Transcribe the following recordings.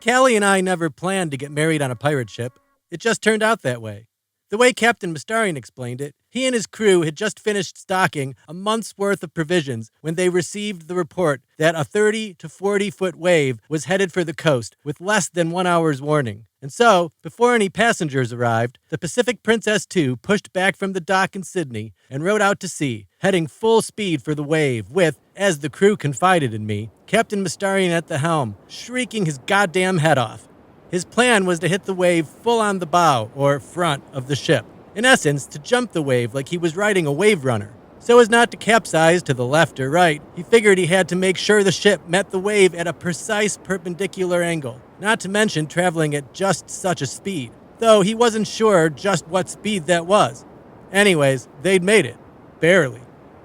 Callie and I never planned to get married on a pirate ship. It just turned out that way. The way Captain Mastarian explained it, he and his crew had just finished stocking a month's worth of provisions when they received the report that a 30 to 40-foot wave was headed for the coast with less than 1 hour's warning. And so, before any passengers arrived, the Pacific Princess II pushed back from the dock in Sydney and rode out to sea, heading full speed for the wave with, as the crew confided in me, Captain Mastarian at the helm, shrieking his goddamn head off. His plan was to hit the wave full on the bow, or front, of the ship. In essence, to jump the wave like he was riding a wave runner. So as not to capsize to the left or right, he figured he had to make sure the ship met the wave at a precise perpendicular angle, not to mention traveling at just such a speed, though he wasn't sure just what speed that was. Anyways, they'd made it. Barely.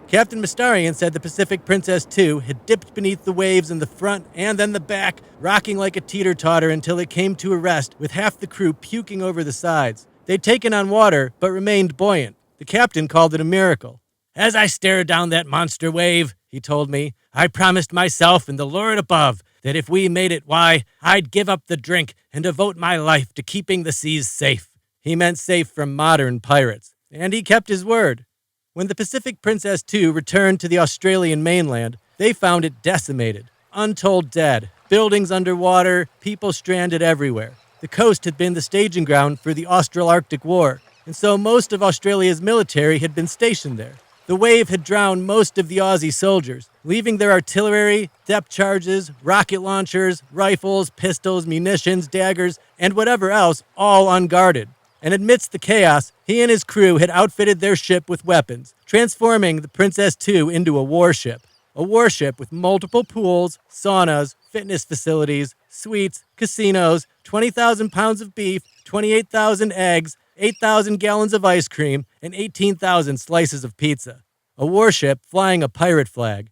Captain Mastarian said the Pacific Princess II had dipped beneath the waves in the front and then the back, rocking like a teeter-totter until it came to a rest with half the crew puking over the sides. They'd taken on water, but remained buoyant. The captain called it a miracle. As I stared down that monster wave, he told me, I promised myself and the Lord above that if we made it, why, I'd give up the drink and devote my life to keeping the seas safe. He meant safe from modern pirates. And he kept his word. When the Pacific Princess II returned to the Australian mainland, they found it decimated, untold dead, buildings underwater, people stranded everywhere. The coast had been the staging ground for the Austral-Arctic War, and so most of Australia's military had been stationed there. The wave had drowned most of the Aussie soldiers, leaving their artillery, depth charges, rocket launchers, rifles, pistols, munitions, daggers, and whatever else all unguarded. And amidst the chaos, he and his crew had outfitted their ship with weapons, transforming the Princess II into a warship. A warship with multiple pools, saunas, fitness facilities, suites, casinos, 20,000 pounds of beef, 28,000 eggs, 8,000 gallons of ice cream, and 18,000 slices of pizza. A warship flying a pirate flag.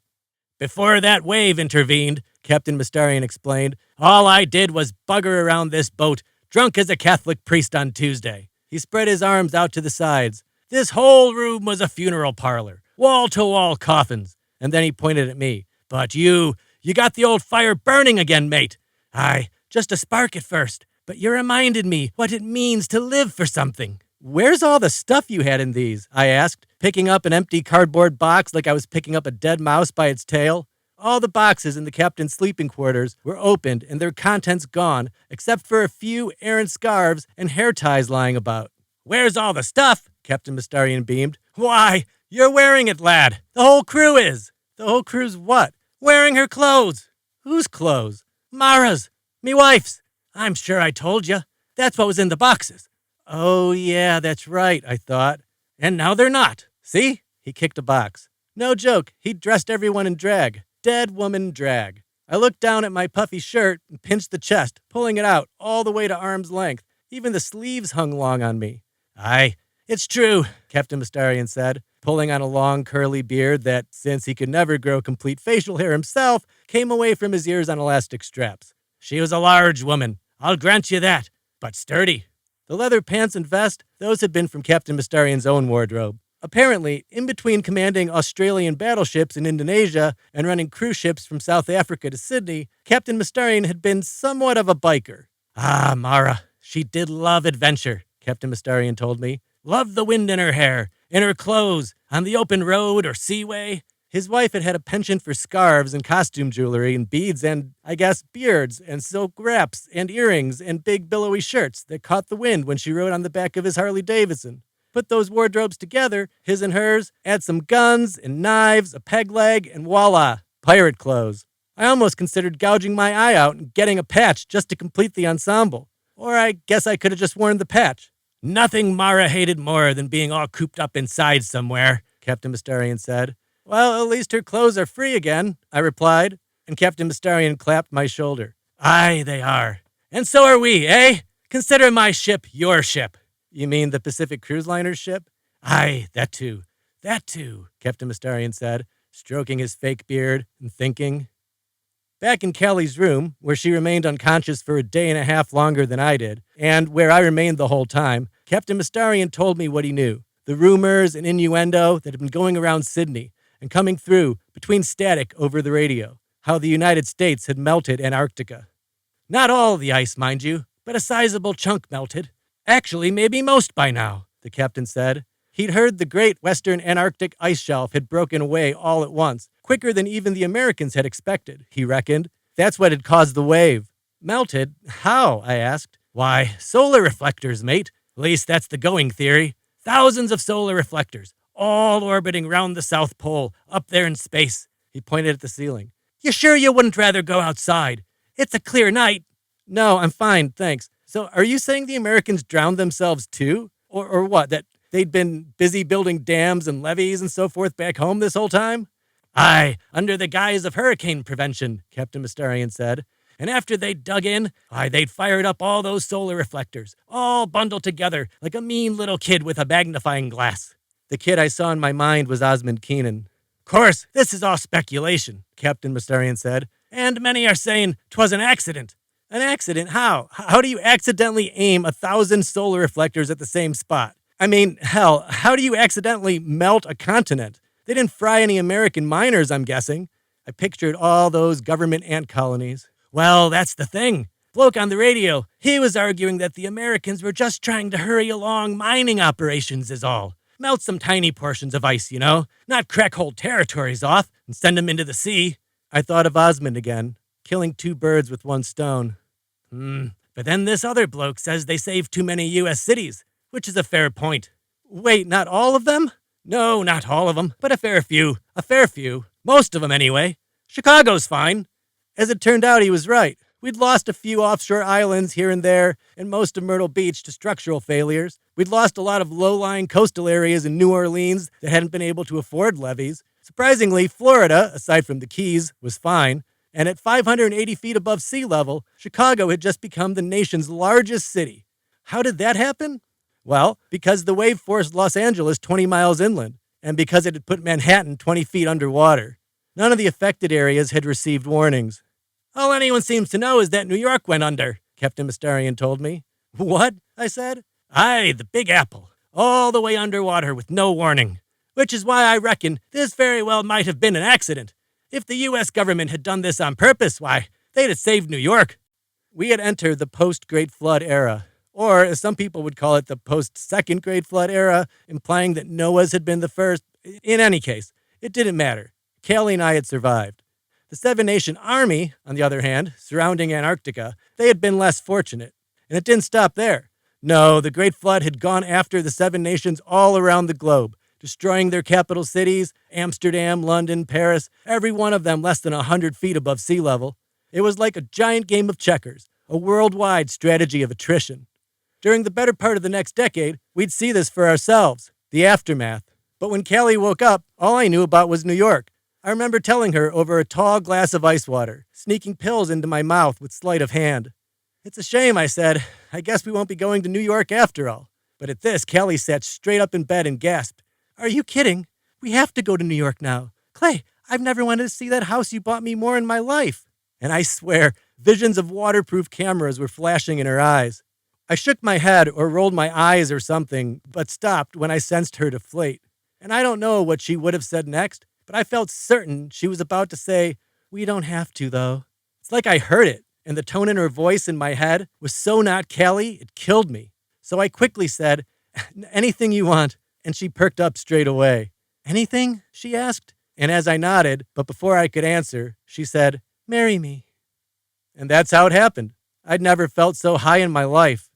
Before that wave intervened, Captain Mastarian explained, all I did was bugger around this boat, drunk as a Catholic priest on Tuesday. He spread his arms out to the sides. This whole room was a funeral parlor, wall-to-wall coffins. And then he pointed at me. But you got the old fire burning again, mate. Aye, just a spark at first, but you reminded me what it means to live for something. Where's all the stuff you had in these? I asked, picking up an empty cardboard box like I was picking up a dead mouse by its tail. All the boxes in the captain's sleeping quarters were opened and their contents gone, except for a few errant scarves and hair ties lying about. Where's all the stuff? Captain Mastarian beamed. Why, you're wearing it, lad. The whole crew is. The whole crew's what? Wearing her clothes. Whose clothes? Mara's. Me wife's. I'm sure I told you. That's what was in the boxes. Oh, yeah, that's right, I thought. And now they're not. See? He kicked a box. No joke, he'd dressed everyone in drag. Dead woman drag. I looked down at my puffy shirt and pinched the chest, pulling it out all the way to arm's length. Even the sleeves hung long on me. Aye, it's true, Captain Mastarian said, pulling on a long curly beard that, since he could never grow complete facial hair himself, came away from his ears on elastic straps. She was a large woman, I'll grant you that, but sturdy. The leather pants and vest, those had been from Captain Mastarian's own wardrobe. Apparently, in between commanding Australian battleships in Indonesia and running cruise ships from South Africa to Sydney, Captain Mastarian had been somewhat of a biker. Ah, Mara, she did love adventure, Captain Mastarian told me. Loved the wind in her hair, in her clothes, on the open road or seaway. His wife had a penchant for scarves and costume jewelry and beads and, I guess, beards and silk wraps and earrings and big billowy shirts that caught the wind when she rode on the back of his Harley Davidson. Put those wardrobes together, his and hers, add some guns and knives, a peg leg, and voila, pirate clothes. I almost considered gouging my eye out and getting a patch just to complete the ensemble. Or I guess I could have just worn the patch. Nothing Mara hated more than being all cooped up inside somewhere, Captain Mastarian said. Well, at least her clothes are free again, I replied, and Captain Mastarian clapped my shoulder. Aye, they are. And so are we, eh? Consider my ship your ship. You mean the Pacific Cruise Liner's ship? Aye, that too, Captain Mastarian said, stroking his fake beard and thinking. Back in Callie's room, where she remained unconscious for a day and a half longer than I did, and where I remained the whole time, Captain Mastarian told me what he knew, the rumors and innuendo that had been going around Sydney and coming through between static over the radio, how the United States had melted Antarctica. Not all the ice, mind you, but a sizable chunk melted. Actually, maybe most by now, the captain said. He'd heard the great western Antarctic ice shelf had broken away all at once, quicker than even the Americans had expected, he reckoned. That's what had caused the wave. Melted? How? I asked. Why, solar reflectors, mate. At least that's the going theory. Thousands of solar reflectors, all orbiting round the South Pole, up there in space. He pointed at the ceiling. You sure you wouldn't rather go outside? It's a clear night. No, I'm fine, thanks. So are you saying the Americans drowned themselves too? Or what, that they'd been busy building dams and levees and so forth back home this whole time? Aye, under the guise of hurricane prevention, Captain Mastarian said. And after they'd dug in, they'd fired up all those solar reflectors, all bundled together like a mean little kid with a magnifying glass. The kid I saw in my mind was Osmond Keenan. Of course, this is all speculation, Captain Mastarian said, and many are saying 'twas an accident. An accident? How? How do you accidentally aim 1,000 solar reflectors at the same spot? I mean, hell, how do you accidentally melt a continent? They didn't fry any American miners, I'm guessing. I pictured all those government ant colonies. Well, that's the thing. Bloke on the radio, he was arguing that the Americans were just trying to hurry along mining operations is all. Melt some tiny portions of ice, you know, not crack whole territories off and send them into the sea. I thought of Osmond again, killing 2 birds with 1 stone. But then this other bloke says they saved too many U.S. cities, which is a fair point. Wait, not all of them? No, not all of them, but a fair few. A fair few. Most of them, anyway. Chicago's fine. As it turned out, he was right. We'd lost a few offshore islands here and there, and most of Myrtle Beach to structural failures. We'd lost a lot of low-lying coastal areas in New Orleans that hadn't been able to afford levees. Surprisingly, Florida, aside from the Keys, was fine. And at 580 feet above sea level, Chicago had just become the nation's largest city. How did that happen? Well, because the wave forced Los Angeles 20 miles inland, and because it had put Manhattan 20 feet underwater. None of the affected areas had received warnings. All anyone seems to know is that New York went under, Captain Mastarian told me. What? I said. Aye, the Big Apple. All the way underwater with no warning. Which is why I reckon this very well might have been an accident. If the U.S. government had done this on purpose, why, they'd have saved New York. We had entered the post-Great Flood era, or as some people would call it, the post-Second Great Flood era, implying that Noah's had been the first. In any case, it didn't matter. Callie and I had survived. The Seven-Nation Army, on the other hand, surrounding Antarctica, they had been less fortunate. And it didn't stop there. No, the Great Flood had gone after the Seven Nations all around the globe, destroying their capital cities, Amsterdam, London, Paris, every one of them less than 100 feet above sea level. It was like a giant game of checkers, a worldwide strategy of attrition. During the better part of the next decade, we'd see this for ourselves, the aftermath. But when Callie woke up, all I knew about was New York. I remember telling her over a tall glass of ice water, sneaking pills into my mouth with sleight of hand. It's a shame, I said. I guess we won't be going to New York after all. But at this, Callie sat straight up in bed and gasped. Are you kidding? We have to go to New York now. Clay, I've never wanted to see that house you bought me more in my life. And I swear, visions of waterproof cameras were flashing in her eyes. I shook my head or rolled my eyes or something, but stopped when I sensed her deflate. And I don't know what she would have said next, but I felt certain she was about to say, we don't have to, though. It's like I heard it, and the tone in her voice in my head was so not Callie, it killed me. So I quickly said, anything you want. And she perked up straight away. Anything? She asked. And as I nodded, but before I could answer, she said, marry me. And that's how it happened. I'd never felt so high in my life.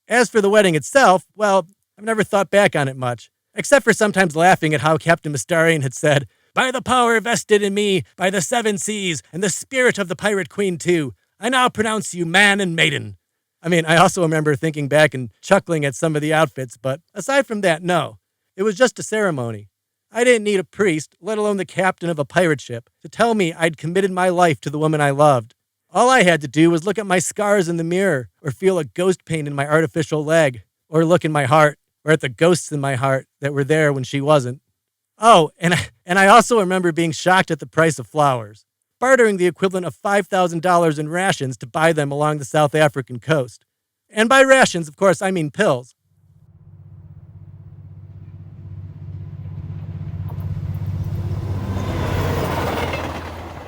As for the wedding itself, well, I've never thought back on it much, except for sometimes laughing at how Captain Mastarian had said, by the power vested in me by the 7 seas and the spirit of the Pirate Queen too, I now pronounce you man and maiden. I mean, I also remember thinking back and chuckling at some of the outfits, but aside from that, no. It was just a ceremony. I didn't need a priest, let alone the captain of a pirate ship, to tell me I'd committed my life to the woman I loved. All I had to do was look at my scars in the mirror, or feel a ghost pain in my artificial leg, or look in my heart, or at the ghosts in my heart that were there when she wasn't. Oh, and I also remember being shocked at the price of flowers, bartering the equivalent of $5,000 in rations to buy them along the South African coast. And by rations, of course, I mean pills.